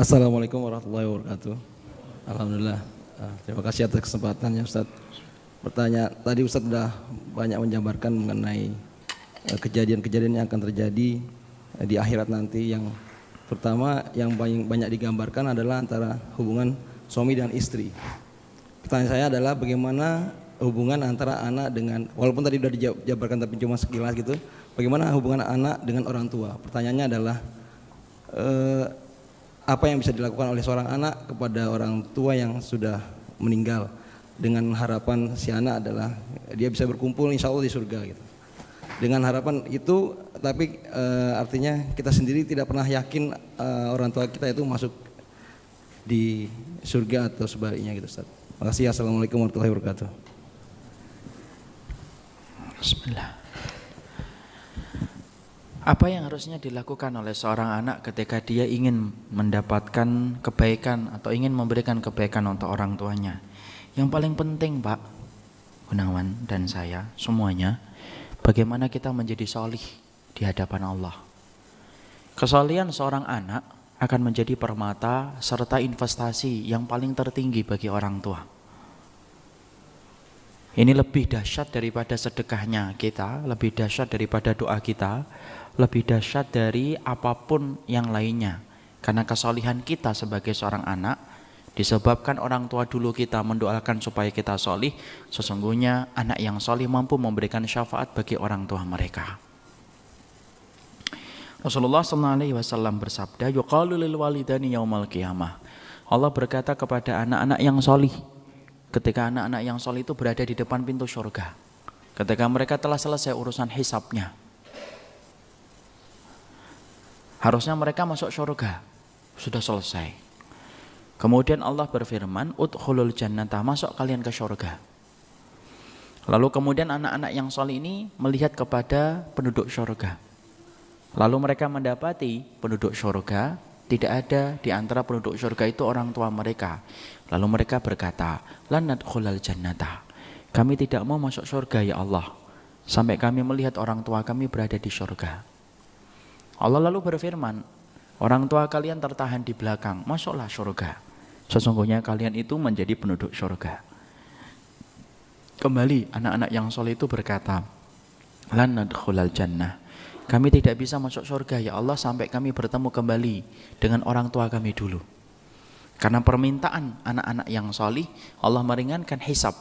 Assalamualaikum warahmatullahi wabarakatuh. Alhamdulillah. Terima kasih atas kesempatannya Ustaz. Tadi Ustaz sudah banyak menjabarkan mengenai kejadian-kejadian yang akan terjadi di akhirat nanti, yang pertama yang banyak digambarkan adalah antara hubungan suami dan istri. Pertanyaan saya adalah bagaimana hubungan antara anak dengan, walaupun tadi sudah dijabarkan tapi cuma sekilas gitu, bagaimana hubungan anak dengan orang tua. Pertanyaannya adalah apa yang bisa dilakukan oleh seorang anak kepada orang tua yang sudah meninggal, dengan harapan si anak adalah dia bisa berkumpul insya Allah di surga gitu. Dengan harapan itu, tapi artinya kita sendiri tidak pernah yakin orang tua kita itu masuk di surga atau sebaliknya gitu Ustaz. Terima kasih. Assalamualaikum warahmatullahi wabarakatuh. Bismillah. Apa yang harusnya dilakukan oleh seorang anak ketika dia ingin mendapatkan kebaikan atau ingin memberikan kebaikan untuk orang tuanya? Yang paling penting, Pak Gunawan dan saya semuanya, bagaimana kita menjadi solih di hadapan Allah. Kesolihan seorang anak akan menjadi permata serta investasi yang paling tertinggi bagi orang tua. Ini lebih dahsyat daripada sedekahnya kita, lebih dahsyat daripada doa kita, lebih dahsyat dari apapun yang lainnya. Karena kesolihan kita sebagai seorang anak disebabkan orang tua dulu kita mendoakan supaya kita solih. Sesungguhnya anak yang solih mampu memberikan syafaat bagi orang tua mereka. Rasulullah SAW bersabda, yuqalu lil walidani yaumal qiyamah. Allah berkata kepada anak-anak yang solih, ketika anak-anak yang solih itu berada di depan pintu surga, ketika mereka telah selesai urusan hisabnya, harusnya mereka masuk surga, sudah selesai. Kemudian Allah berfirman, udkhulul jannata, masuk kalian ke surga. Lalu kemudian anak-anak yang solih ini melihat kepada penduduk surga. Lalu mereka mendapati penduduk surga tidak ada di antara penduduk surga itu orang tua mereka. Lalu mereka berkata, lan nadkhulal jannata, kami tidak mau masuk surga ya Allah, sampai kami melihat orang tua kami berada di surga. Allah lalu berfirman, orang tua kalian tertahan di belakang, masuklah surga. Sesungguhnya kalian itu menjadi penduduk surga. Kembali anak-anak yang soleh itu berkata, lan nadkhulal jannah, kami tidak bisa masuk surga ya Allah sampai kami bertemu kembali dengan orang tua kami dulu. Karena permintaan anak-anak yang soleh, Allah meringankan hisab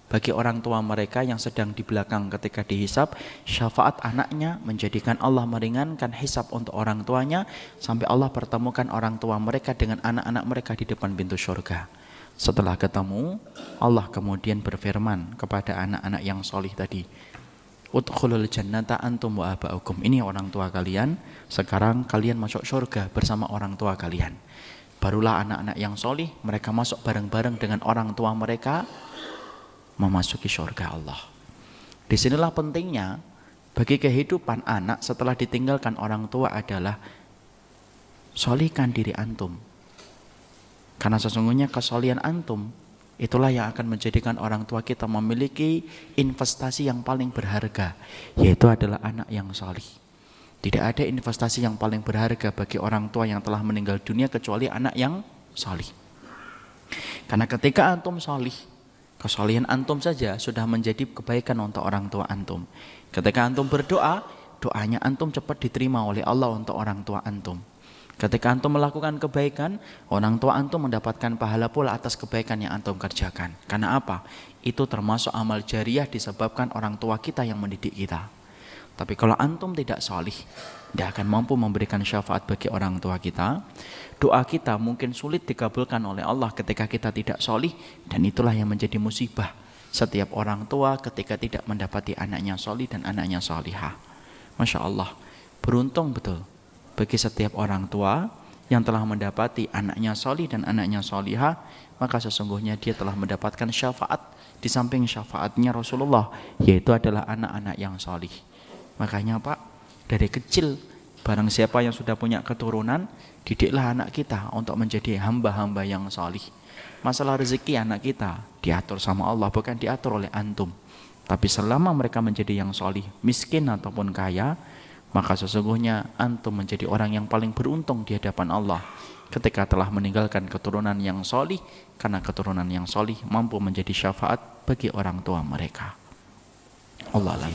bagi orang tua mereka yang sedang di belakang ketika dihisab. Syafaat anaknya menjadikan Allah meringankan hisab untuk orang tuanya sampai Allah pertemukan orang tua mereka dengan anak-anak mereka di depan pintu surga. Setelah ketemu, Allah kemudian berfirman kepada anak-anak yang soleh tadi, udkhulul jannata antum wa aba'ukum, ini orang tua kalian, sekarang kalian masuk surga bersama orang tua kalian. Barulah anak-anak yang soleh, mereka masuk bareng-bareng dengan orang tua mereka memasuki surga Allah. Disinilah pentingnya bagi kehidupan anak setelah ditinggalkan orang tua adalah solihkan diri antum. Karena sesungguhnya kesolihan antum itulah yang akan menjadikan orang tua kita memiliki investasi yang paling berharga, yaitu adalah anak yang solih. Tidak ada investasi yang paling berharga bagi orang tua yang telah meninggal dunia kecuali anak yang solih. Karena ketika antum solih, kesolihan antum saja sudah menjadi kebaikan untuk orang tua antum. Ketika antum berdoa, doanya antum cepat diterima oleh Allah untuk orang tua antum. Ketika antum melakukan kebaikan, orang tua antum mendapatkan pahala pula atas kebaikan yang antum kerjakan. Karena apa? Itu termasuk amal jariah disebabkan orang tua kita yang mendidik kita. Tapi kalau antum tidak solih, tidak akan mampu memberikan syafaat bagi orang tua kita. Doa kita mungkin sulit dikabulkan oleh Allah ketika kita tidak solih, dan itulah yang menjadi musibah setiap orang tua ketika tidak mendapati anaknya solih dan anaknya solihah. Masya Allah, beruntung betul bagi setiap orang tua yang telah mendapati anaknya solih dan anaknya solihah, maka sesungguhnya dia telah mendapatkan syafaat di samping syafaatnya Rasulullah, yaitu adalah anak-anak yang solih. Makanya Pak, dari kecil barang siapa yang sudah punya keturunan, didiklah anak kita untuk menjadi hamba-hamba yang solih. Masalah rezeki anak kita diatur sama Allah, bukan diatur oleh antum. Tapi selama mereka menjadi yang solih, miskin ataupun kaya, maka sesungguhnya antum menjadi orang yang paling beruntung di hadapan Allah ketika telah meninggalkan keturunan yang solih, karena keturunan yang solih mampu menjadi syafaat bagi orang tua mereka. Allah alam.